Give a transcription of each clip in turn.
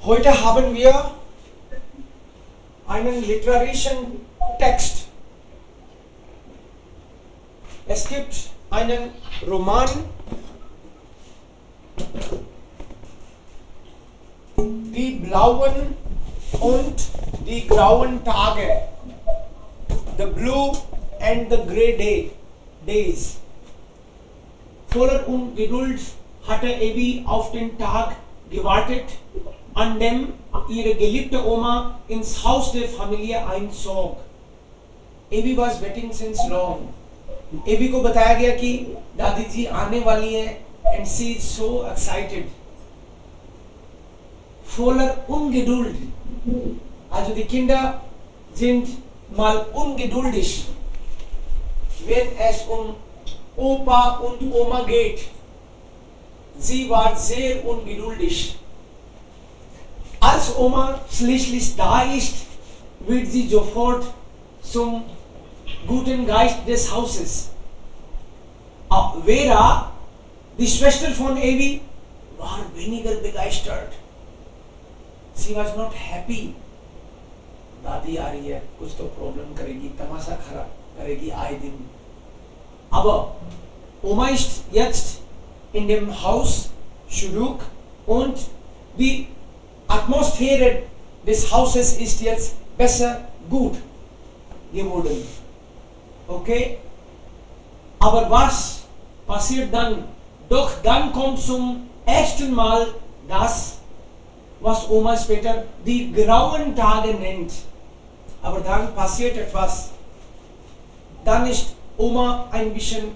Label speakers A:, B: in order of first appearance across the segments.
A: Heute haben wir einen literarischen Text. Es gibt einen Roman, Die blauen und die grauen Tage. The blue and the grey days. Voller Ungeduld hatte Evi auf den Tag gewartet, an dem ihre geliebte Oma ins Haus der Familie einzog. Evi was waiting since long. एवी को बताया गया कि दादी जी आने वाली है and she is so excited. Voller Ungeduld. Also die Kinder sind mal ungeduldig, wenn es Opa und Oma geht. Sie war sehr ungeduldig. Als Oma schließlich da ist, wird sie sofort zum guten Geist des Hauses. Vera, die Schwester von Evi, war weniger begeistert. She was not happy. दादी आ रही है, कुछ तो problem करेगी, तमाशा खराब करेगी आए दिन. Aber Oma ist jetzt in dem Haus zurück und die Atmosphäre des Hauses ist jetzt besser gut geworden. Okay? Aber was passiert dann? Doch dann kommt zum ersten Mal das, was Oma später die grauen Tage nennt. Aber dann passiert etwas. Dann ist Oma ein bisschen,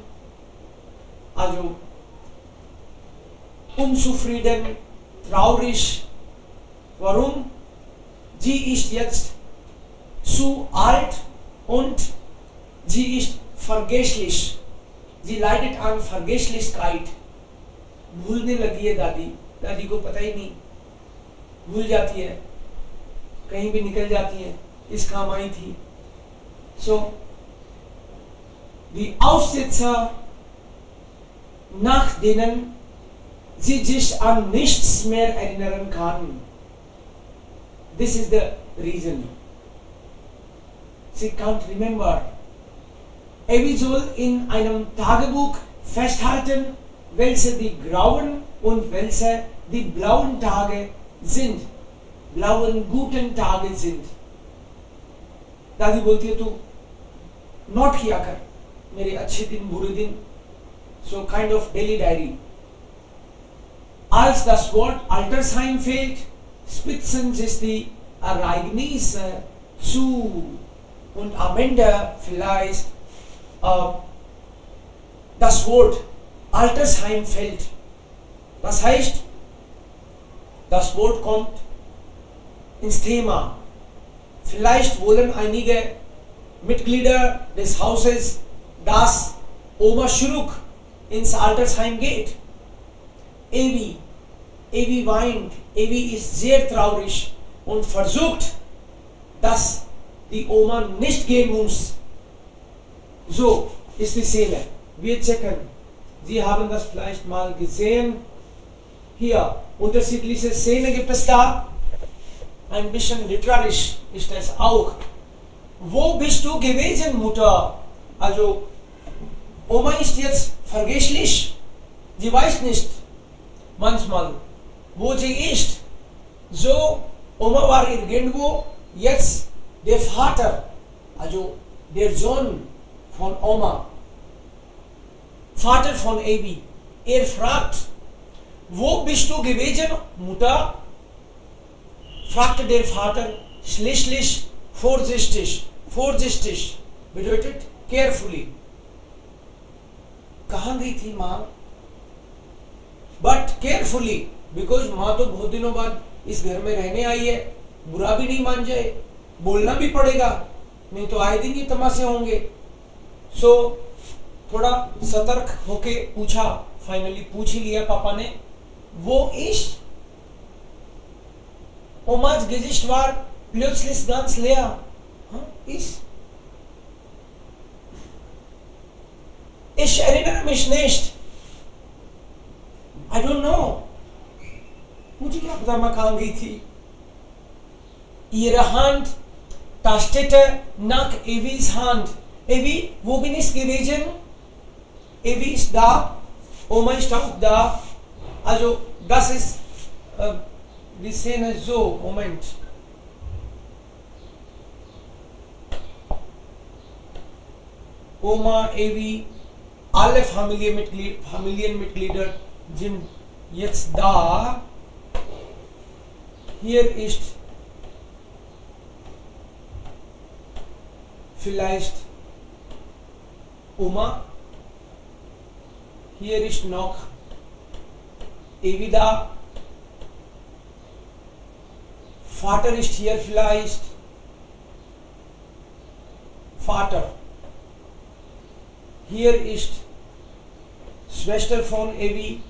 A: also unzufrieden, traurig. Warum? Sie ist jetzt zu alt und sie ist vergesslich. Sie leidet an Vergesslichkeit. भूलने लगी है दादी. दादी को पता ही नहीं. भूल जाती है. कहीं भी निकल जाती है. इस काम आई थी. So, die Aussetzer, nach denen sie sich an nichts mehr erinnern kann. This is the reason. Sie can't remember. Evi soll in einem Tagebuch festhalten, welche die grauen und welche die blauen Tage sind. Blauen guten Tage sind. दादी बोलती है तू note किया कर मेरे अच्छे दिन बुरे दिन. So kind of daily diary. Als das Wort Altersheim fällt, spitzen sich die Ereignisse zu und am Ende vielleicht das Wort Altersheim fällt. Das heißt, das Wort kommt ins Thema. Vielleicht wollen einige Mitglieder des Hauses, dass Oma zurück ins Altersheim geht. Evi weint. Evi ist sehr traurig und versucht, dass die Oma nicht gehen muss. So ist die Szene. Wir checken. Sie haben das vielleicht mal gesehen. Hier, unterschiedliche Szenen gibt es da. Ein bisschen literarisch ist es auch. Wo bist du gewesen, Mutter? Also, Oma ist jetzt vergesslich. Sie weiß nicht manchmal, wo sie ist. So, Oma war irgendwo. Jetzt der Vater, also der Sohn von Oma, Vater von Evi, er fragt, wo bist du gewesen, Mutter? Fragte der Vater schließlich vorsichtig. Vorsichtig bedeutet carefully. कहाँ गई थी माँ? But carefully, because माँ तो बहुत दिनों बाद इस घर में रहने आई है. बुरा भी नहीं मान जाए, बोलना भी पड़ेगा, नहीं तो आए दिन ही तमाशे होंगे. So थोड़ा सतर्क होके पूछा. फाइनली पूछ ही लिया पापा ने. Wo ist? Omas Gesicht war plötzlich ganz leer. Ist? Ich erinnere mich nicht. I don't know. मुझे क्या पता मैं कहाँ गई थी. ihre Hand tastete nach Evis Hand. Evi, wo bin ich gewesen? Evi ist da, Oma ist auch da. Also das ist, wir sehen es so, Moment. Oma, Evi, alle Familienmitglieder sind jetzt da. Hier ist vielleicht Oma. Hier ist noch Evi da. Vater ist hier vielleicht. Vater. Hier ist Schwester von Evi.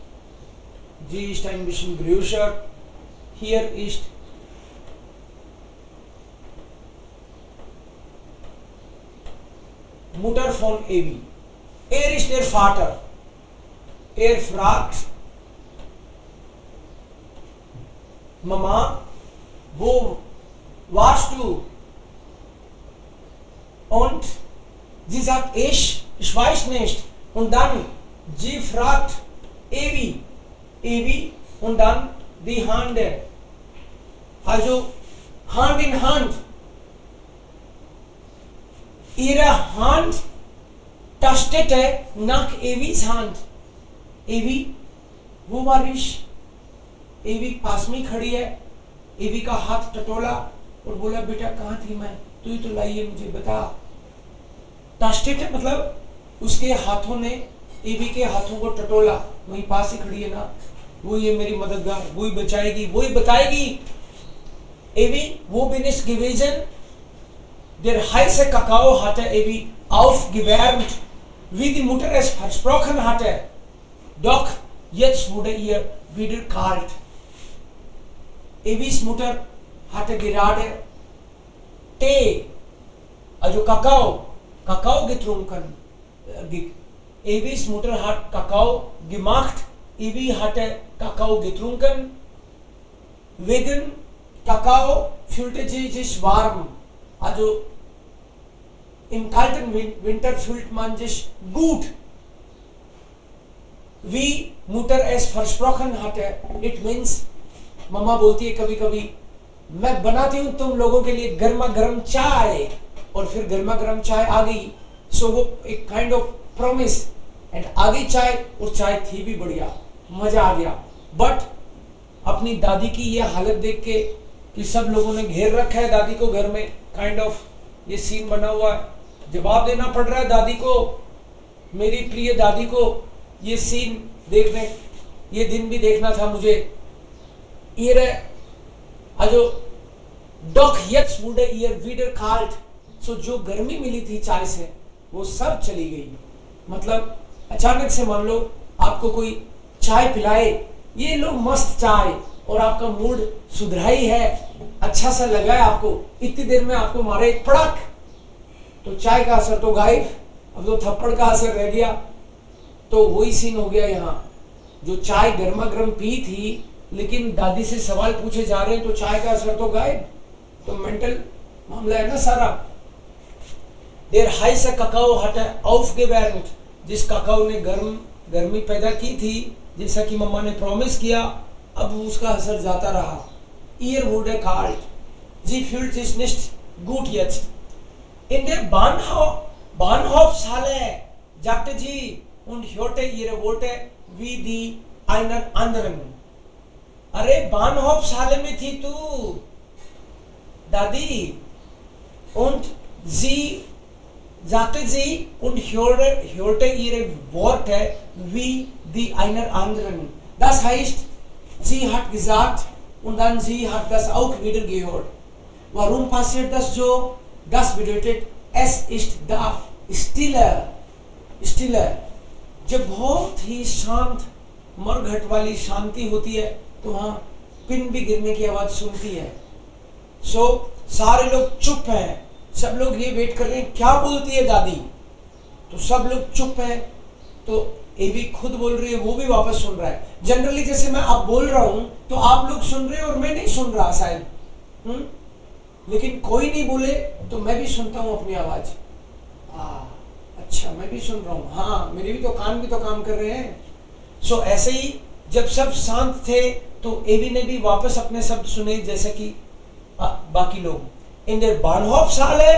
A: Die ist ein bisschen größer. Hier ist Mutter von Evi. Er ist der Vater. Er fragt, Mama, wo warst du? Und sie sagt, ich weiß nicht. Und dann, sie fragt Evi, und dann die Hände. Also Hand in Hand. Ihre Hand tastete nach Evis Hand. एवी, वो बारिश, एवी पास में खड़ी है, एवी का हाथ टटोला और बोला बेटा कहाँ थी मैं, तू ही तो लाई है मुझे बता। टास्टेट मतलब उसके हाथों ने एवी के हाथों को टटोला, वही पास ही खड़ी है ना, वो ये मेरी मददगार, वो ही बचाएगी, वो ही बताएगी। एवी, wo bin ich gewesen? Der heiße Kakao hatte Evi aufgewärmt, wie die Mutter es versprochen hatte. Doch jetzt wurde ihr wieder kalt. Evis Mutter hatte gerade Tee, also Kakao getrunken. Evis Mutter hat Kakao gemacht. Evi hatte Kakao getrunken. Wegen Kakao fühlte sie sich warm. Also im kalten Winter fühlt man sich gut. Wie Mutter es versprochen hatte, it means मम्मा बोलती है कभी कभी मैं बनाती हूँ तुम लोगों के लिए गर्मा गर्म चाय, और फिर गर्मा गर्म चाय आ गई, सो वो एक काइंड ऑफ प्रॉमिस, एंड आ गई चाय, और चाय थी भी बढ़िया, मजा आ गया। बट अपनी दादी की ये हालत देख के कि सब लोगों ने घेर रखा है दादी को घर में, काइंड ऑफ ये सीन बना हुआ है, जवाब देना पड़ रहा है दादी को, मेरी प्रिय दादी को। ये सीन देखने, ये दिन भी देखना था मुझे। Ihre, also doch jetzt wurde ihr wieder kalt, so जो गर्मी मिली थी चाय से वो सब चली गई। मतलब अचानक से मान लो आपको कोई चाय पिलाए, ये लो मस्त चाय, और आपका मूड सुधराई है, अच्छा सा लगा है आपको, इतनी देर में आपको मारे एक पड़क, तो चाय का असर तो गायब, अब तो थप्पड़ का असर रह गया। तो वही सीन हो गया यहाँ, जो चाय गर्मा गर्म पी थी लेकिन दादी से सवाल पूछे जा रहे हैं, तो चाय का असर तो गायब। तो मेंटल मामला है ना सारा। Der heiße Kakao hatte aufgewärmt, जिस काकाओ ने गर्मी पैदा की थी, जैसा कि मम्मा ने प्रॉमिस किया, अब उसका असर जाता रहा। Ihr wurde kalt, sie fühlt sich nicht gut jetzt. In der Bahnhofshalle sagte sie und hörte ihre Worte wie die einer anderen. अरे बानहॉफ्सहाले में थी तू दादी, und sie sagte sie und hörte ihre Worte wie die einer anderen. Das heißt, sie hat gesagt und dann sie hat das auch wieder gehört. Warum passiert das so? Das bedeutet, es ist da Stille. जब बहुत ही शांत मरघट वाली शांति होती है तो वहां pin भी गिरने की आवाज सुनती है। सो सारे लोग चुप हैं, सब लोग ये वेट कर रहे हैं क्या बोलती है दादी, तो सब लोग चुप हैं। तो ये भी खुद बोल रही है, वो भी वापस सुन रहा है। जनरली जैसे मैं अब बोल रहा हूं तो आप लोग सुन रहे हो और मैं नहीं सुन रहा शायद, लेकिन कोई नहीं बोले तो मैं भी सुनता हूँ अपनी आवाज। अच्छा मैं भी सुन रहा हूँ, हाँ मेरे भी तो काम कर रहे हैं। सो ऐसे ही जब सब शांत थे तो एवी ने भी वापस अपने शब्द सुने जैसे कि बाकी लोग। in der Bahnhofshalle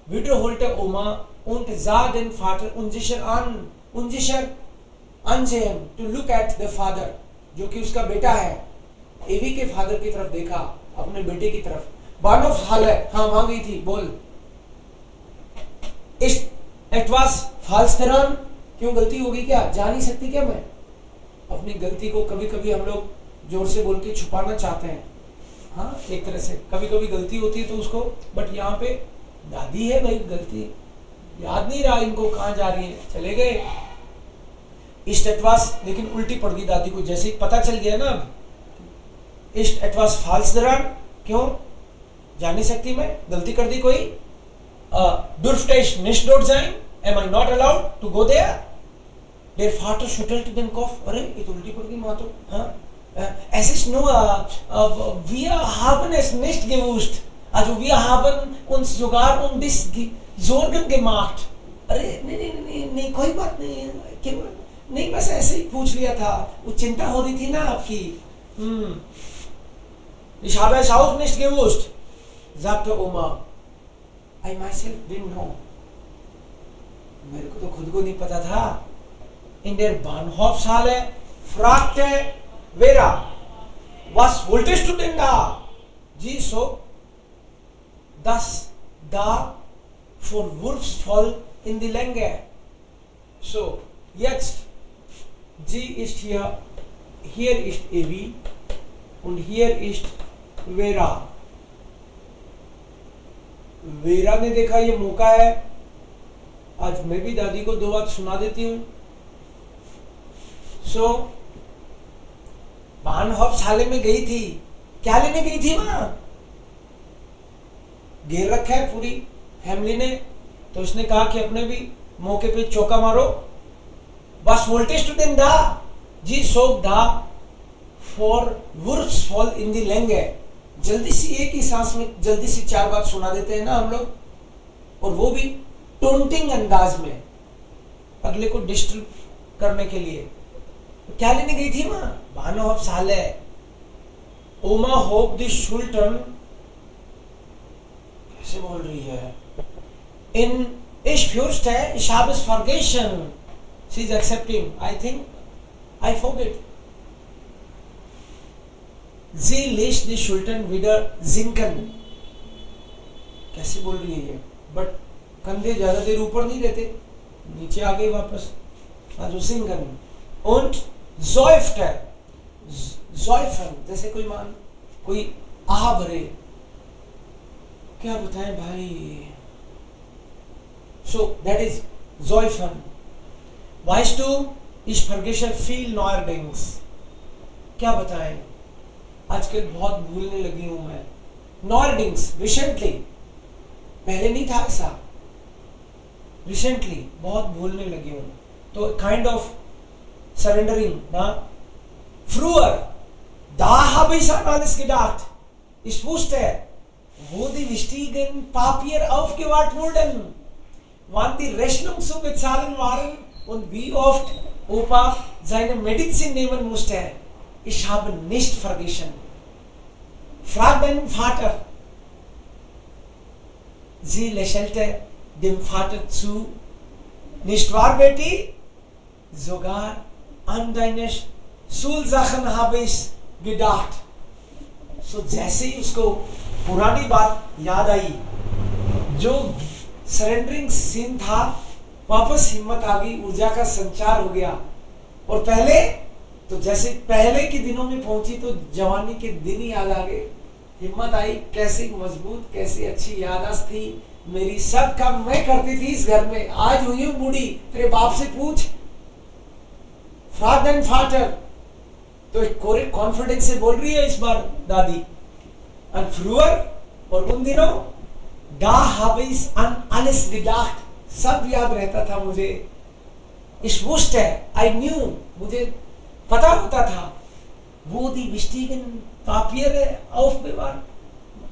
A: wiederholte Oma und sah den Vater unsicher ansehen to look at the father, जो कि उसका बेटा है। एवी के फादर की तरफ देखा, अपने बेटे की तरफ। बानहॉफशाले, हाँ वहां गई थी, बोल। etwas falsch daran, क्यों गलती हो गई क्या? जा नहीं सकती क्या मैं? अपनी गलती को कभी कभी हम लोग जोर से बोल के छुपाना चाहते हैं। हाँ एक तरह से कभी कभी गलती होती है तो उसको, बट यहाँ पे दादी है भाई, गलती याद नहीं रहा इनको कहाँ जा रही है, चले गए। इस्ट एटवास, लेकिन उल्टी पड़ गई दादी को, जैसे ही पता चल गया ना अब। इस्ट एटवास फाल्स दरान, क्यों जा नहीं सकती मैं, गलती कर दी कोई। durfte ich nicht dort sein? Am I not allowed to go there? Der Vater schüttelte den Kopf. अरे ये तो उल्टी पड़ गई माँ तो। हाँ es ist nur wir haben es nicht gewusst, also wir haben uns sogar um das Sorgen gemacht. अरे नहीं कोई बात नहीं, क्यों नहीं, बस ऐसे ही पूछ लिया था, वो चिंता हो रही थी ना आपकी। Ich habe es auch nicht gewusst, sagte Oma. I myself didn't know. मेरे को तो खुद को नहीं पता था। In der Bahnhofshalle fragte Vera, was wolltest du denn da? Sie so, das da vorwurfsvoll in die Länge. So, jetzt, sie ist hier ist Evi und hier ist Vera. Vera ने देखा ये मौका है, आज मैं भी दादी को दो बात सुना देती हूँ। सो बानहॉफशाले में गई थी, क्या लेने गई थी वहां? घेर रखा है पूरी फैमिली ने, तो उसने कहा कि अपने भी मौके पे चौका मारो। बस वोल्टेज टू देन दा जी सोक दा फॉर वुर्फ्स फॉल इन दी लेंगे। जल्दी सी एक ही सांस में जल्दी सी चार बात सुना देते हैं ना हम लोग, और वो भी टोंटिंग अंदाज में, अगले को डिस्टर्ब करने के लिए। क्या लेने गई थी वहां? बानहॉफशाले। ओमा होप द शुल्टन, कैसे बोल रही है? इन ich fürchte, ich habe es vergessen. She is accepting. I think I forget. Sie lässt die Schultern wieder sinken. कैसे बोल रही है ये? बट कंधे ज्यादा देर ऊपर नहीं रहते, नीचे आ गए वापस। also sinken. Und seufzte, जैसे कोई आह भरे। क्या बताएं भाई? So that is seufzen. Weißt du, ich vergesse viel neuerdings. क्या बताएं, आजकल बहुत भूलने लगी हूं मैं। नॉर्डिंग्स रिसेंटली, पहले नहीं था ऐसा, रिसेंटली बहुत भूलने लगी हूं। तो काइंड ऑफ सरेंडरिंग ना। Früher, da habe ich an alles gedacht. Ich wusste, wo die wichtigen Papiere aufgewahrt wurden, wann die Rechnung zu bezahlen waren und wie oft Opa seine Medizin nehmen musste. Ich habe nicht vergessen. Frag deinen Vater. Sie lächelte dem Vater zu. Nicht wahr, Betty? Sogar an deine Schulsachen habe ich gedacht. So जैसे ही उसको पुरानी बात याद आई, जो surrendering scene था, वापस हिम्मत आ गई, ऊर्जा का संचार हो गया। और पहले तो जैसे पहले के दिनों में पहुंची तो जवानी के दिन ही याद आ गए, हिम्मत आई। कैसी मजबूत, कैसी अच्छी याददाश्त थी मेरी, सब काम मैं करती थी इस घर में। आज हुई हूं बूढ़ी, तेरे बाप से पूछ। फादर एंड फादर, तो एक कोरे कॉन्फिडेंस से बोल रही है इस बार दादी। और फ्रूअर, और उन दिनों da habe ich an alles gedacht, सब याद रहता था मुझे। Ich wusste, I knew, मुझे पता होता था। वो दी विस्टिगन पापियर aufbewahren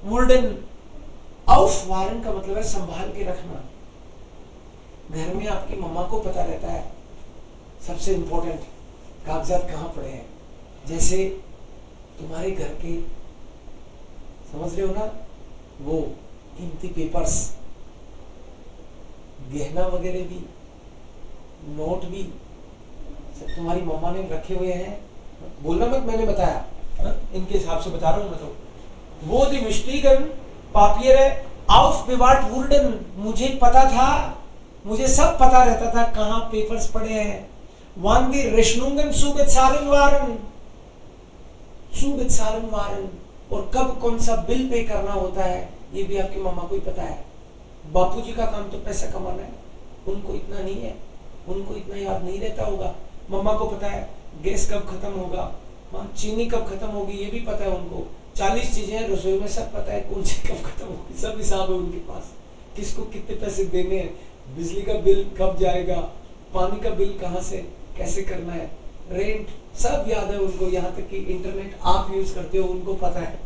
A: wurden। aufwahren का मतलब है संभाल के रखना। घर में आपकी मम्मा को पता रहता है सबसे इंपॉर्टेंट कागजात कहाँ पड़े हैं। जैसे तुम्हारे घर के, समझ रहे हो ना, वो कीमती पेपर्स, गहना वगैरह भी, नोट भी सब तुम्हारी मम्मा ने रखे हुए हैं। बोलना मत मैंने बताया, इनके हिसाब से बता रहा हूं मैं तो। वो दी विस्टिगन पापियर है aufbewahrt wurden, मुझे पता था, मुझे सब पता रहता था कहाँ पेपर्स पड़े हैं। wann die Rechnungen zu bezahlen waren, और कब कौन सा बिल पे करना होता है ये भी आपकी मम्मा को ही पता है। बापूजी का काम तो पैसा कमाना है, उनको इतना नहीं है, उनको इतना याद नहीं रहता होगा। मम्मा को पता है गैस कब खत्म होगा, चीनी कब खत्म होगी ये भी पता है उनको। 40 चीजें हैं रसोई में, सब पता है कौन सी कब खत्म होगी, सब हिसाब है उनके पास। किसको कितने पैसे देने हैं, बिजली का बिल कब जाएगा, पानी का बिल कहाँ से कैसे करना है, रेंट सब याद है उनको। यहाँ तक कि इंटरनेट आप यूज करते हो उनको पता है,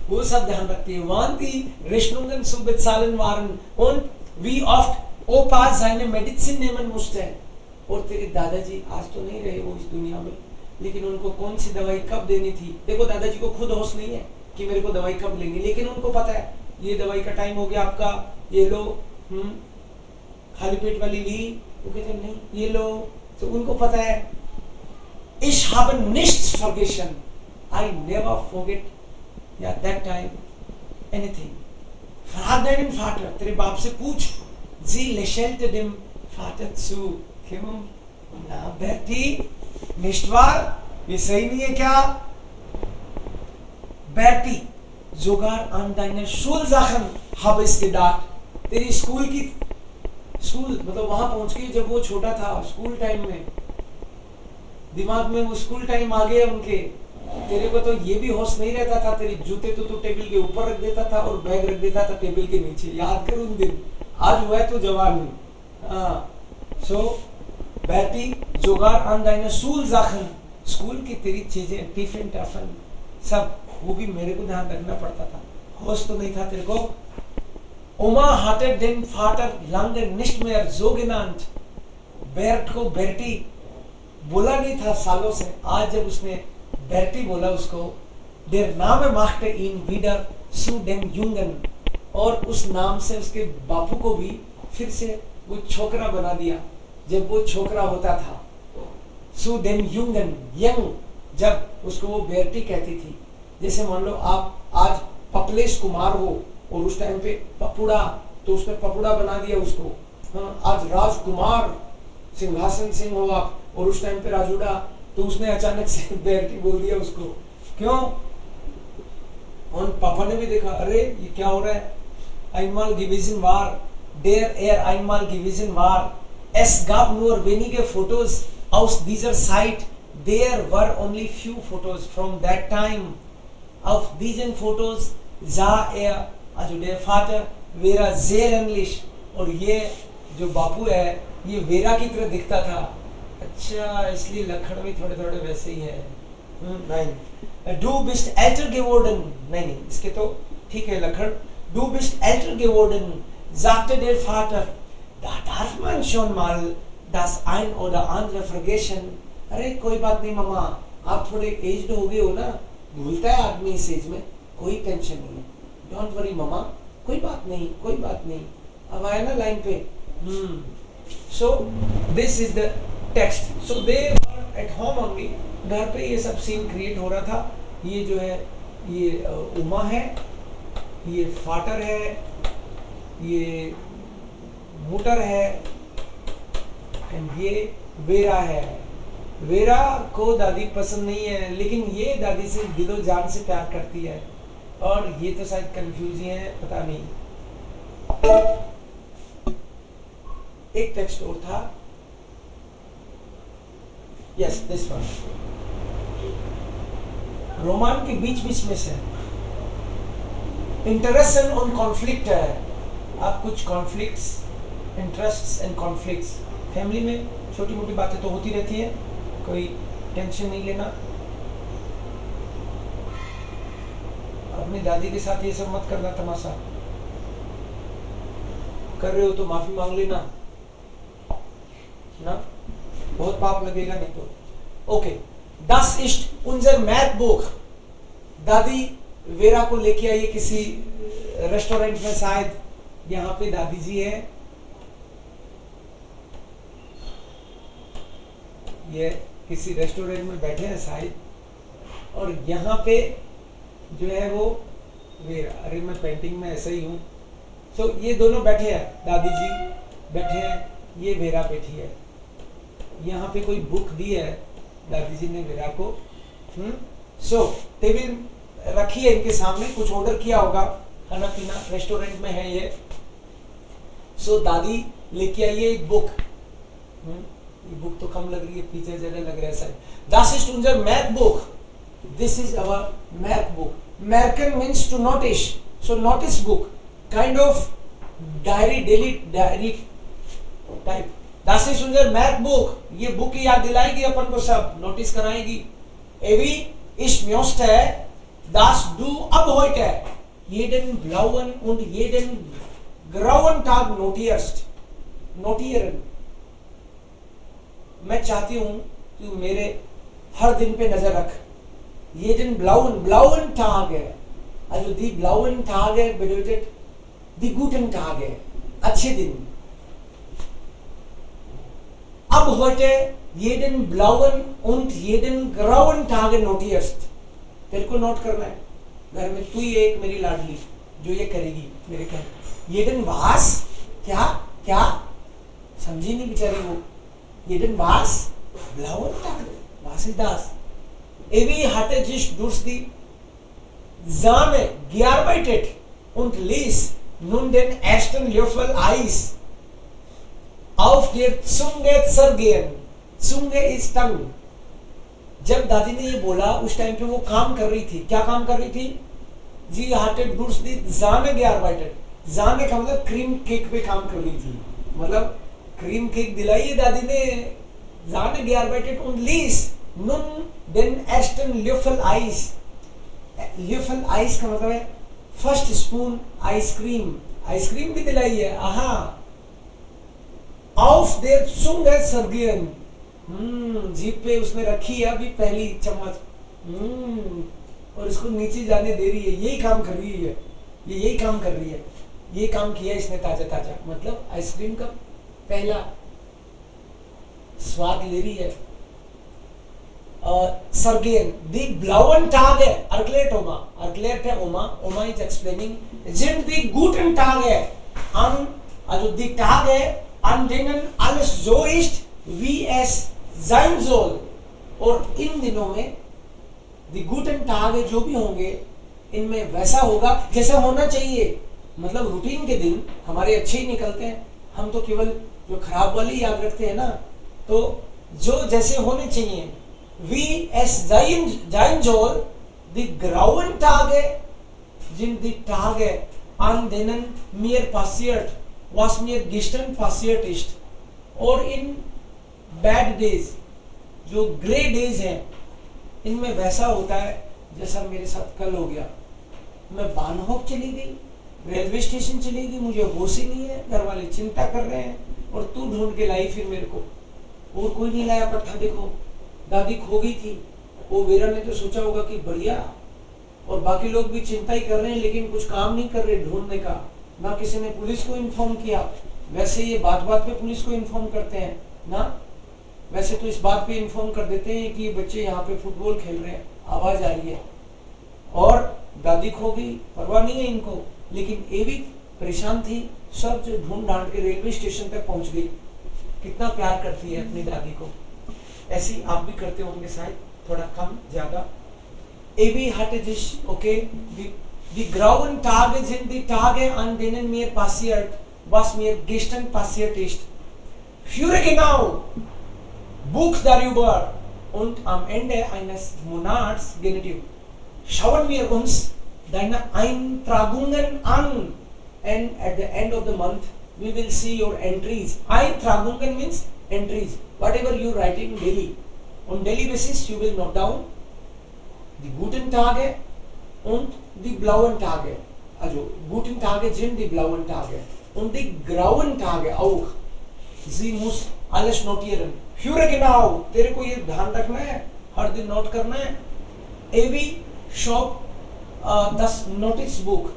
A: वो सब ध्यान रखती है। wann die Rechnungen zu bezahlen waren und wie oft Opa seine Medizin nehmen musste। और तेरे दादाजी आज तो नहीं रहे वो इस दुनिया में, लेकिन उनको कौन सी दवाई कब देनी थी। देखो दादाजी को खुद होश नहीं है कि मेरे को दवाई कब लेंगे, लेकिन उनको पता है ये दवाई का टाइम हो गया आपका, ये लो। खाली पेट वाली ली, वो कहते नहीं ये लो, तो उनको पता है। Ich habe nichts vergessen, I never forget या that time anything। Frag deinen Vater, तेरे बाप से पूछ। Sie lächelte dem Vater zu, क्यों ना बेटी, nicht wahr, ये सही नहीं है क्या। बेटी, sogar an deine Schulsachen habe ich gedacht। तेरी स्कूल की, स्कूल मतलब वहां पहुंच के जब वो छोटा था, स्कूल टाइम में दिमाग में वो स्कूल टाइम आ गया उनके। तेरे को तो ये भी होश नहीं रहता था, तेरे जूते तो तू टेबल के ऊपर रख देता था और बैग रख देता था टेबल के नीचे। याद कर उन दिन, आज हुआ है तो जवान। सो बेटी, जोगार आन deine Schulsachen, स्कूल की तेरी चीजें, टिफिन टफन सब, वो भी मेरे को ध्यान रखना पड़ता था। होश तो नहीं था तेरे को। Oma hatte den Vater lange nicht mehr so genannt। बेर्ट को बेर्टी बोला नहीं था सालों से, आज जब उसने बेर्टी बोला उसको। Der Name machte ihn wieder zu dem Jungen, और उस नाम से उसके बापू को भी फिर से वो छोकरा बना दिया जब वो छोकरा होता था। Zu dem Jungen, यंग, जब उसको वो बेर्टी कहती थी। जैसे मान लो आप आज पपलेश कुमार हो और उस टाइम पे पपुड़ा, तो उसने पपुड़ा बना दिया उसको। आज राजकुमार सिंहासन सिंह हो आप और उस टाइम पे राजूड़ा, तो उसने अचानक से बेर्टी बोल दिया उसको। क्यों? और पापा ने भी देखा, अरे ये क्या हो रहा है। einmal gewesen war, der einmal gewesen war, es gab nur wenige Fotos aus dieser Zeit, there were only few photos from that time। auf diesen Fotos sah also der Vater Vera sehr ähnlich, और ये जो बापू है ये vera की तरह दिखता था। अच्छा, इसलिए लक्षण भी थोड़े थोड़े वैसे ही है। नहीं, du bist älter geworden, नहीं, इसके तो ठीक है लक्षण। du bist älter geworden, sagte der Vater, da darf man schon mal das ein oder andere vergessen। अरे कोई बात नहीं मामा, आप थोड़े एज्ड हो गए हो ना, भूलता है आदमी इस एज में, कोई टेंशन नहीं है। डोंट वरी मामा, कोई बात नहीं, कोई बात नहीं। अब आया ना लाइन पे। So this is the text। So they were at home only। घर पे ये सब सीन क्रिएट हो रहा था। ये जो है ये उमा है, ये फाटर है, ये मोटर है, एंड ये वेरा है। वेरा को दादी पसंद नहीं है, लेकिन ये दादी से दिलो जान से प्यार करती है। और ये तो शायद कंफ्यूज ही है, पता नहीं। एक टेक्स्ट और था, यस दिस वन, रोमान के बीच बीच में से इंटरेस्ट ऑन कॉन्फ्लिक्ट है। आप कुछ conflicts, interests and conflicts, family में छोटी मोटी बातें तो होती रहती है, कोई टेंशन नहीं लेना। अपनी दादी के साथ ये सब मत करना तमाशा। कर रहे हो तो माफी मांग लेना ना, बहुत पाप लगेगा नहीं तो। Okay, das ist unser Mathbuch। दादी वेरा को लेके आई किसी रेस्टोरेंट में, शायद यहाँ पे दादी जी है, ये किसी रेस्टोरेंट में बैठे हैं शायद, और यहाँ पे जो है वो वेरा, अरे मैं पेंटिंग में ऐसा ही हूँ। तो ये दोनों बैठे हैं, दादी जी बैठे हैं, ये वेरा बैठी है। यहाँ पे कोई बुक दी है दादी जी ने वेरा को। सो टेबल रखी है इनके सामने, कुछ ऑर्डर किया होगा, खाना पीना रेस्टोरेंट में है ये। सो दादी लेके आई है एक बुक। ये बुक तो कम लग रही है, पीछे ज्यादा लग रहा है शायद। Das ist unser math book। This is our math book। Merken means to notice, so notice book, kind of diary, daily diary type। Das ist unser math book। ये बुक याद दिलाएगी अपन को, सब नोटिस कराएगी। Evi ist möchte das du ab heute jeden blauen und jeden grauen Tag notierst। notieren, मैं चाहती हूं कि मेरे हर दिन पे नजर रख। jeden blauen Tage, also die blauen Tage bedeutet die guten Tage, अच्छे दिन। अब heute jeden blauen und jeden grauen Tage notierst। तेरे को नोट करना है, घर में तू ही एक मेरी लाडली जो ये करेगी मेरे कहने। jeden was, क्या क्या समझी नहीं बेचारी वो। jeden was, blauen Tage, was ist das? Evi hatte sich durch die Sahne gearbeitet und ließ nun den ersten Löffel Eis auf der Zunge zergehen। Zunge ist tongue। जब दादी ने ये बोला उस टाइम पे वो काम कर रही थी। क्या काम कर रही थी जी? hatte durch die Sahne gearbeitet। Sahne का मतलब क्रीम केक पे काम कर रही थी, मतलब क्रीम केक दिलाई है दादी ने। Sahne gearbeitet und ließ nun den ersten Löffel Eis। Löffel Eis का मतलब है फर्स्ट स्पून आइसक्रीम, आइसक्रीम भी दिलाई है। आहा, auf der Zunge zergehen, जीभ पे उसने रखी है अभी पहली चम्मच, और इसको नीचे जाने दे रही है। यही काम कर रही है, ये यही काम कर रही है, ये काम किया इसने ताजा ताजा, मतलब आइसक्रीम का पहला स्वाद ले रही है। Sergehen, die blauen Tage, erklärt Oma, erklärte Oma, Oma is explaining, sind die guten Tage, an, also die Tage, an denen alles so ist, wie es sein soll। और इन दिनों में die guten Tage जो भी होंगे, इनमें वैसा होगा जैसा होना चाहिए। मतलब रूटीन के दिन हमारे अच्छे ही निकलते हैं, हम तो केवल जो खराब वाले याद रखते हैं ना, तो जो जैसे होने चाहिए। Wie es sein soll, die grauen Tage sind die Tage, an denen mir passiert, was mir gestern passiert ist। और इन बैड डेज, जो ग्रे डेज हैं, इनमें वैसा होता है जैसा मेरे साथ कल हो गया। मैं बानहोफ चली गई, रेलवे स्टेशन चली गई, मुझे होश ही नहीं है, घर वाले चिंता कर रहे हैं, और तू ढूंढ के लाई फिर मेरे को, और कोई नहीं लाया। पट्टा देखो, दादी खो गई थी। वो वेरा ने तो सोचा होगा कि बढ़िया, और बाकी लोग भी चिंता ही कर रहे हैं, लेकिन कुछ काम नहीं कर रहे ढूंढने का। ना किसी ने पुलिस को इन्फॉर्म किया, वैसे ये बात बात पे पुलिस को इन्फॉर्म करते हैं ना, वैसे तो इस बात पे इन्फॉर्म कर देते हैं कि बच्चे यहाँ पे फुटबॉल खेल रहे हैं, आवाज आ रही है, और दादी खो गई, परवाह नहीं है इनको। लेकिन ये भी परेशान थी, सब जो ढूंढ ढांड के रेलवे स्टेशन तक पहुंच गई। कितना प्यार करती है अपनी दादी को, ऐसी आप भी करते होंगे शायद, थोड़ा कम ज्यादा। Evi hatte sich, okay, die grauen Tage sind die Tage, an denen mir passiert, was mir gestern passiert ist। Führe genau Buch darüber, und am Ende eines Monats Genitiv schauen wir uns deine Eintragungen an, and at the end of the month we will see your entries। Eintragungen means entries, whatever you writing daily, on daily basis you will note down the guten Tage und die blauen Tage, also guten Tage sind die blauen Tage und die grauen Tage auch. Sie muss alles notieren. Höre genau, तेरे को ये ध्यान रखना है, हर दिन note करना है. Evi shop das Notizbuch.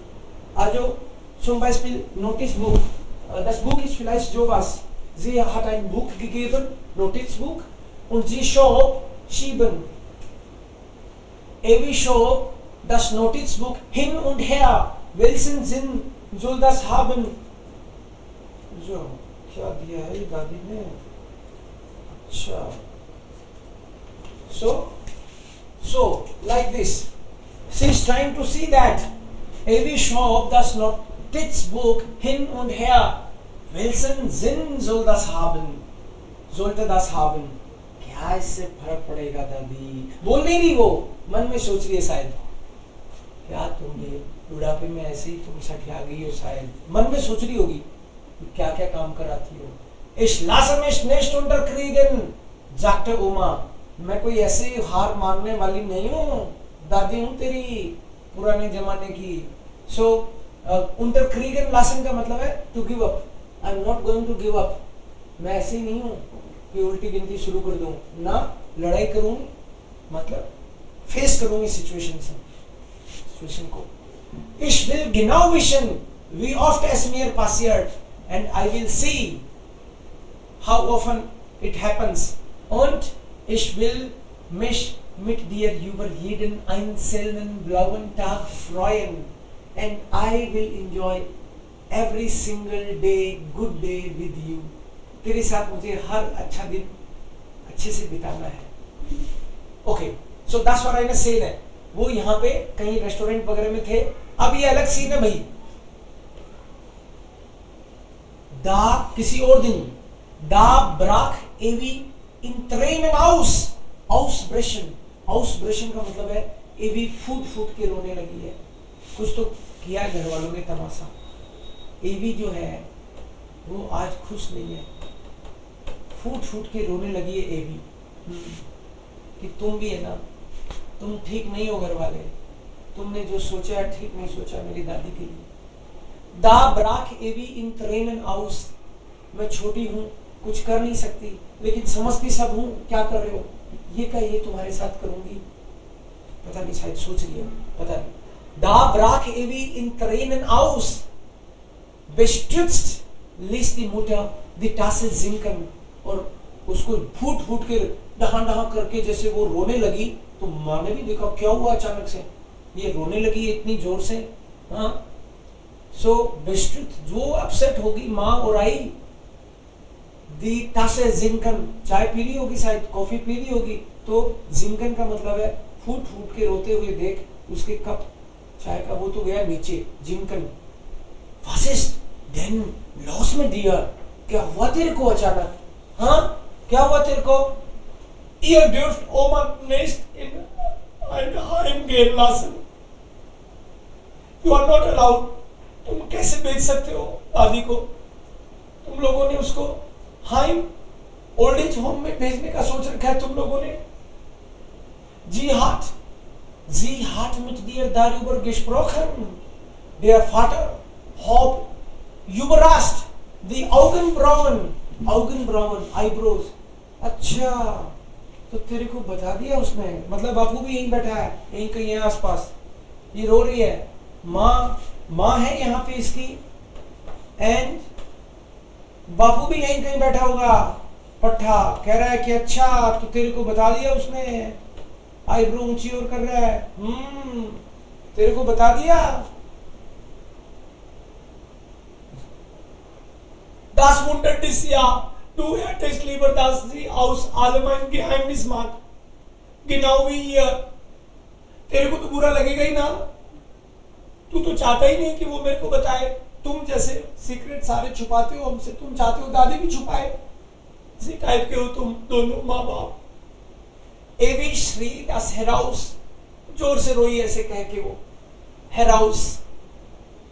A: Also zum Beispiel Notizbuch. Das Buch ist vielleicht sowas. Sie hat ein Buch gegeben, Notizbuch, und sie schob schieben. Evi schob das Notizbuch hin und her. Welchen Sinn soll das haben? So, क्या दिया है दादी ने? अच्छा. So like this. She is trying to see that Evi shop das Notizbuch hin und her. Welchen Sinn soll das haben? Sollte das haben? क्या इससे फर्क पड़ेगा दादी? बोल नहीं रही वो, मन में सोच रही है शायद. क्या तुम ये बुढ़ापे में ऐसे ही तुम सठिया गई हो शायद. मन में सोच रही होगी क्या क्या काम कराती हो. Ich lasse mich nicht unterkriegen, sagte Oma. मैं कोई ऐसे हार मानने वाली नहीं हूँ, दादी हूँ तेरी पुराने जमाने की. So unterkriegen lassen का मतलब है to give up. I'm not going to give up. मैं ऐसे ही नहीं हूँ कि उल्टी गिनती शुरू कर दूँ ना, लड़ाई करूँगी, मतलब फेस करूँगी सिचुएशन को. Ich will genau wissen, wie oft es mir passiert, and I will see how often it happens. Und ich will mich mit dir über jeden einzelnen blauen Tag freuen, and I will enjoy every single day, good day with you. तेरे साथ मुझे हर अच्छा दिन अच्छे से बिताना है. Okay, so that's what I was saying है. वो यहाँ पे कहीं रेस्टोरेंट वगैरह में थे. अब ये अलग सीन है भाई. Da किसी और दिन. Da brach Evi in Tränen aus. Ausbrechen. Ausbrechen का मतलब है Evi फूट के रोने लगी है. कुछ तो किया घर वालों ने तमाशा. Evi जो है वो आज खुश नहीं है. फूट के रोने लगी है Evi कि तुम भी है ना, तुम ठीक नहीं हो घर वाले. तुमने जो सोचा है ठीक नहीं सोचा मेरी दादी के लिए. Da brach Evi in Tränen aus. मैं छोटी हूँ, कुछ कर नहीं सकती, लेकिन समझती सब हूँ. क्या कर रहे हो? ये क्या ये तुम्हारे साथ करूंगी? पता नहीं, शायद सोच रही है, पता नहीं. Da brach Evi in Tränen aus. Bestürzt ließ die Mutter die Tasse sinken. और उसको फूट के डहा करके जैसे वो रोने लगी, तो माँ ने भी देखा क्या हुआ अचानक से ये रोने लगी इतनी जोर से. हाँ, सो बेस्टुत जो अपसेट होगी माँ और आई. दी तासे जिंकन, चाय पी ली होगी शायद, कॉफी पी ली होगी. तो जिंकन का मतलब है फूट के रोते हुए देख उसके कप चाय का वो तो गया नीचे. जिंकन. Was ist denn los mit dir? क्या हुआ तेरे को अचानक? हाँ, क्या हुआ तेरे को? Ihr dürft Oma nicht in ein Heim gehen lassen. You are not allowed. तुम कैसे भेज सकते हो दादी को? तुम लोगों ने उसको हाइम ओल्ड एज होम में भेजने का सोच रखा है तुम लोगों ने. Sie hat mit dir darüber gesprochen. Der Vater hob überrascht die Augenbrauen, eyebrows. अच्छा, तो तेरे को बता दिया उसने, मतलब बापू भी यहीं बैठा है, यहीं कहीं है आसपास. ये रो रही है. माँ है यहाँ पे इसकी, एंड बापू भी यहीं कहीं बैठा होगा. पट्टा कह रहा है कि अच्छा तो तेरे को बता दिया उसने. आईब्रो ऊंची और कर रहा है. तेरे को बता दिया. Das wundert dich ja. Du hättest lieber, dass sie aus allem ein Geheimnis macht. Genau wie ihr. तेरे को तो बुरा लगेगा ही ना. तू तो चाहता ही नहीं कि वो मेरे को बताए. तुम जैसे सीक्रेट सारे छुपाते हो हमसे, तुम चाहते हो दादी भी छुपाए. इसी टाइप के हो तुम दोनों माँ बाप. Evi schrie das heraus. जोर से रोई ऐसे कह के वो. Heraus.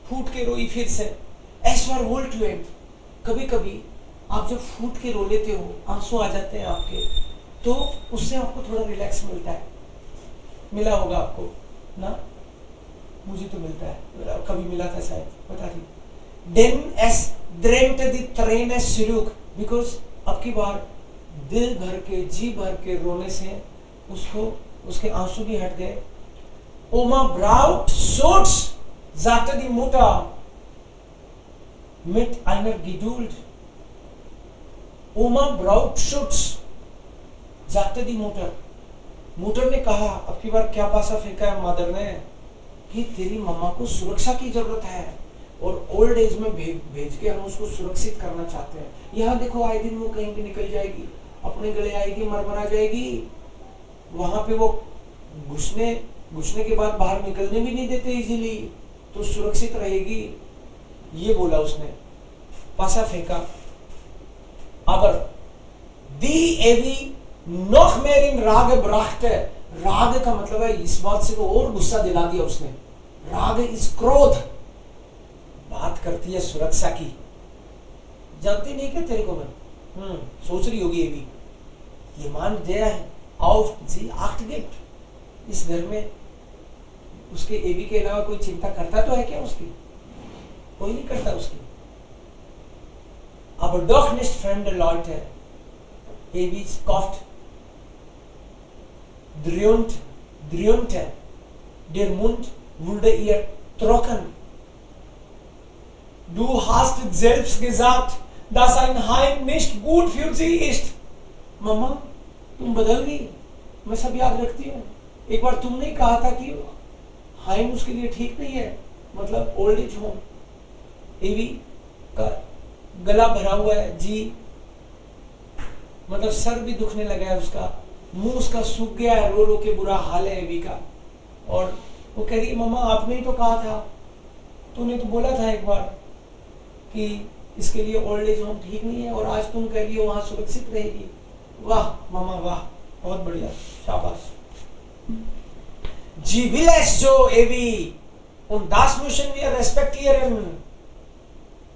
A: फूट के रोई फिर से. Es war wohltuend. कभी कभी आप जब फूट के रो लेते हो, आंसू आ जाते हैं आपके, तो उससे आपको थोड़ा रिलैक्स मिलता है. मिला होगा आपको ना. मुझे तो मिलता है, कभी मिला था शायद, पता नहीं। Den es drehte die Tränen zurück, because अब की बार दिल भर के, जी भर के रोने से उसको, उसके आंसू भी हट गए। Oma braut Schutz, sagte die Mutter mit einer Geduld. Oma braut Schutz, sagte die Mutter. मुटर ने कहा, अब की बार क्या पासा फेंका है मदर ने, कि तेरी मम्मा को सुरक्षा की जरूरत है और ओल्ड एज में भेज के हम उसको सुरक्षित करना चाहते हैं। यहाँ देखो आए दिन वो कहीं भी निकल जाएगी, अपने गले आएगी, मरमरा जाएगी, वहां पे वो घुसने के बाद बाहर निकलने भी नहीं देते इजीली, तो सुरक्षित रहेगी, ये बोला उसने, पासा फेंका। aber die Evi noch mehr in Rage brachte, राग का मतलब है इस बात से को और गुस्सा दिला दिया उसने। राग इज क्रोध, बात करती है सुरक्षा की, जानती नहीं क्या तेरे को मैं, सोच रही होगी एवी, ये मान दे रहा है, आओ जी आठ गेट, इस घर में उसके एवी के अलावा कोई चिंता करता तो है क्या उसकी? कोई नहीं करता उसकी। Aber doch nicht fremde Leute, Evi scoffed, dröhnte, der Mund wurde ihr trocken. Du hast selbst gesagt, dass ein Heim nicht gut für sie ist. मम्मा तुम बदल गई, मैं सब याद रखती हूँ। एक बार तुमने कहा था कि हाइम उसके लिए ठीक नहीं है, मतलब ओल्ड एज होम। एवी का गला भरा हुआ है, जी मतलब सर भी दुखने लगा है उसका, मुंह उसका सूख गया है, रो रो के बुरा हाल है एवी का। और वो कह रही है मम्मा आपने ही तो कहा था, तूने तो बोला था एक बार कि इसके लिए ओल्ड एज होम ठीक नहीं है, और आज तुम कह रही हो वहां सुरक्षित रहेगी। वाह मम्मा वाह, बहुत बढ़िया, शाबाश। जी विलेस जो एवी und das müssen wir respektieren।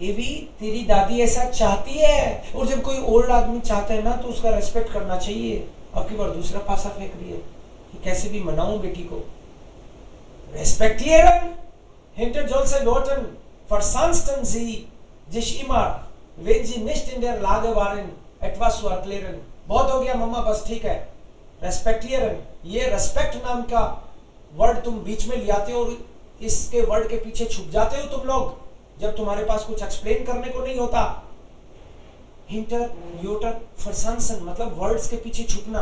A: एवी तेरी दादी ऐसा चाहती है, और जब कोई ओल्ड आदमी चाहता है ना तो उसका रेस्पेक्ट करना चाहिए। अब की बार दूसरा पासा फेंक रही है कि कैसे भी मनाऊं बेटी को। respektieren hinter solche Leuten versansten sie sich immer, wenn sie nicht in der Lage waren etwas zu erklären। बहुत हो गया मम्मा, बस ठीक है। respektieren, ये रेस्पेक्ट नाम का वर्ड तुम बीच में ले आते हो और इसके वर्ड के पीछे छुप जाते हो तुम लोग जब तुम्हारे पास कुछ एक्सप्लेन करने को नहीं होता। हिंटर योटर फरसांसन मतलब वर्ड्स के पीछे छुपना,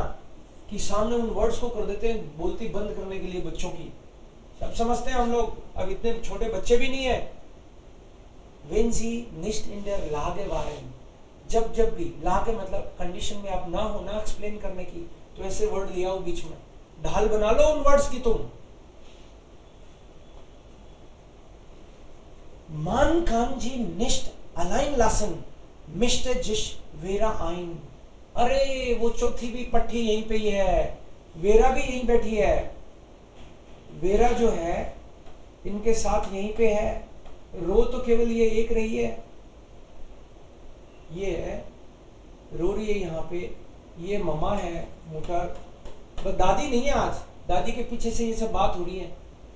A: कि सामने उन वर्ड्स को कर देते हैं बोलती बंद करने के लिए बच्चों की। सब समझते हैं हम लोग, अब इतने छोटे बच्चे भी नहीं है। Wenn sie nicht in der Lage waren, जब भी लागे मतलब कंडीशन में आप ना हो ना एक्सप्लेन करने की, तो ऐसे वर्ड ले आओ बीच में, ढाल बना लो उन वर्ड्स की तुम। Man kann sie nicht allein lassen, mischte sich Vera ein। अरे वो चौथी भी पट्टी यहीं पे ही है, वेरा भी यहीं बैठी है। वेरा जो है इनके साथ यहीं पे है, रो तो केवल ये एक रही है, ये है रो रही है यहाँ पे, ये मम्मा है मोटर, बस दादी नहीं है आज। दादी के पीछे से ये सब बात हो रही है,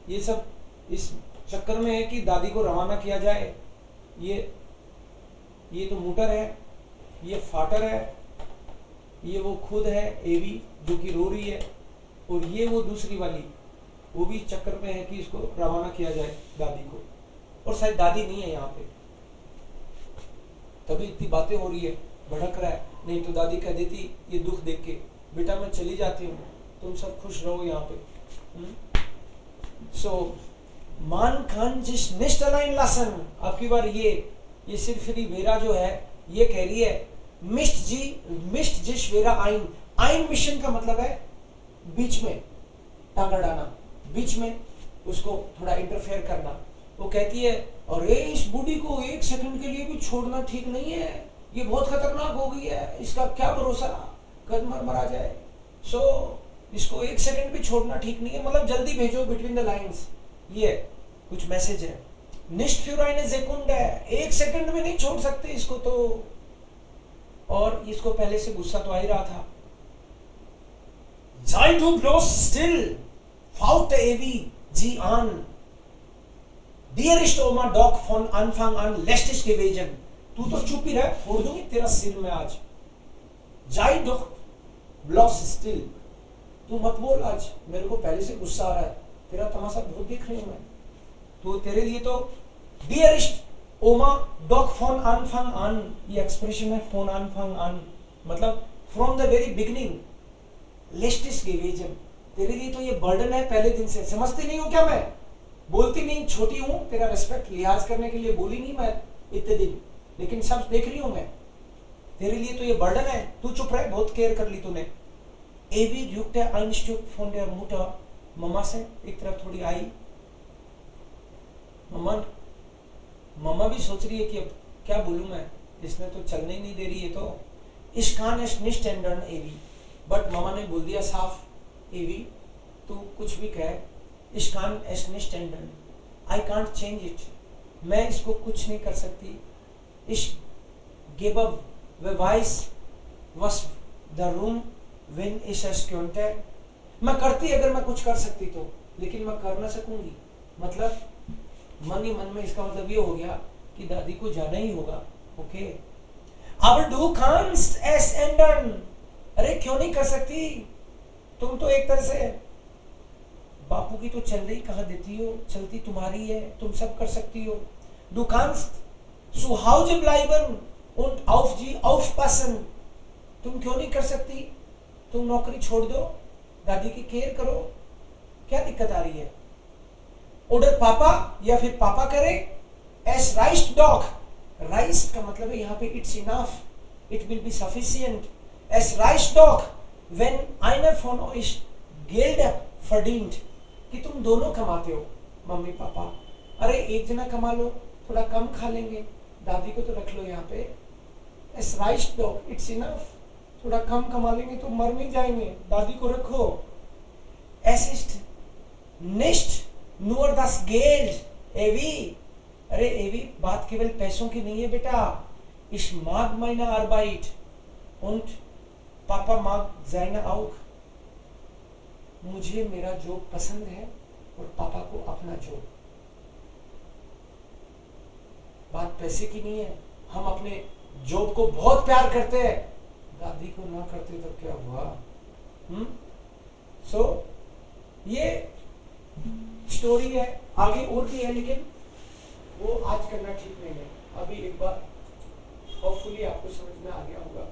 A: ये सब इस चक्कर में है कि दादी को रवाना किया जाए। ये तो मोटर है, ये फाटर है, ये वो खुद है एवी जो कि रो रही है, और ये वो दूसरी वाली वो भी चक्कर में है कि इसको रवाना किया जाए दादी को, और शायद दादी नहीं है यहाँ पे, तभी इतनी बातें हो रही है, भड़क रहा है। नहीं तो दादी कह देती ये दुख देख के, बेटा मैं चली जाती हूँ, तुम सब खुश रहो यहाँ पे। सो मान खान जिस निष्ठ लाइन लासन, आपकी बार ये सिर्फ वेरा जो है ये कह रही है मिस्ट जिस वेरा आइन। आइन मिशन का मतलब है बीच में टांग अड़ाना, बीच में उसको थोड़ा इंटरफेयर करना। वो कहती है अरे इस बूढ़ी को एक सेकंड के लिए भी छोड़ना ठीक नहीं है, ये बहुत खतरनाक हो गई है, इसका क्या भरोसा, कद मर जाए। सो इसको एक सेकंड भी छोड़ना ठीक नहीं है, मतलब जल्दी भेजो बिटवीन द लाइंस, ये कुछ मैसेज है। निष्ठ für eine Sekunde है, एक सेकंड में नहीं छोड़ सकते इसको तो, और इसको पहले से गुस्सा तो आ ही रहा था। Sei du bloß still, fauchte Evi sie an। Dearest ओमा डॉग फॉन अनफांग अन लेस्टिस gewesen। तू तो चुप ही रह, फोड़ दूंगी तेरा सिर में आज। जाई डॉग ब्लॉस स्टिल, तू मत बोल आज, मेरे को पहले से गुस्सा आ रहा है, तेरा तमाशा बहुत देख रही हूं मैं। तो तेरे लिए तो डियरेस्ट ओमा डॉग फॉन अनफांग अन, ये एक्सप्रेशन है फोन अनफांग अन, मतलब फ्रॉम द वेरी बिगिनिंग लेस्टिस gewesen। तेरे लिए तो ये बर्डन है पहले दिन से, समझती नहीं हो क्या? मैं बोलती नहीं, छोटी हूं, तेरा रिस्पेक्ट लिहाज करने के लिए बोली नहीं मैं इतने दिन, लेकिन सब देख रही हूं मैं, तेरे लिए तो ये बर्डन है। तू चुप रहे, बहुत केयर कर ली तूने। एवी रुकते अनस्टुक फोन der Mutter, मम्मा से एक तरफ थोड़ी आई। मम्मा भी सोच रही है कि अब क्या बोलूं मैं, इसने तो चलने ही नहीं दे रही है। तो Ich kann es nicht ändern, एवी, बट मम्मा ने बोल दिया साफ, एवी तू कुछ भी कह, Ich kann es nicht ändern, I can't change it, मैं इसको कुछ नहीं कर सकती। Ich gebe beweis was darum wenn ich es könnte, मैं करती अगर मैं कुछ कर सकती तो, लेकिन मैं कर ना सकूंगी। मतलब मन ही मन में इसका मतलब ये हो गया कि दादी को जाना ही होगा। ओके, अब du kannst es ändern, अरे क्यों नहीं कर सकती? तुम तो एक तरह से बापू की तो चल रही कहाँ देती हो, चलती तुम्हारी है, तुम सब कर सकती हो। Du kannst zu Hause bleiben und auf sie aufpassen, तुम क्यों नहीं कर सकती? तुम नौकरी छोड़ दो, दादी की केयर करो, क्या दिक्कत आ रही है? Oder पापा, या फिर पापा करे। Es reicht doch, reicht का मतलब है यहाँ पे it's enough, it will be sufficient। Es reicht doch wenn einer von euch Geld verdient, कि तुम दोनों कमाते हो, मम्मी पापा। अरे एक जना कमा लो, थोड़ा कम खा लेंगे, दादी को तो रख लो यहाँ पे। Es reicht doch, it's enough, थोड़ा कम कमा लेंगे तो मर नहीं जाएंगे, दादी को रखो। Es ist nicht nur das Geld, एवी, अरे एवी बात केवल पैसों की नहीं है बेटा। Ich mag meine Arbeit und Papa mag seine auch, मुझे मेरा जॉब पसंद है और पापा को अपना जॉब। बात पैसे की नहीं है, हम अपने जॉब को बहुत प्यार करते हैं, दादी को ना करते तो क्या हुआ? सो ये स्टोरी है, आगे और भी है, लेकिन वो आज करना ठीक नहीं है। अभी एक बार होपफुली आपको समझ में आ गया होगा।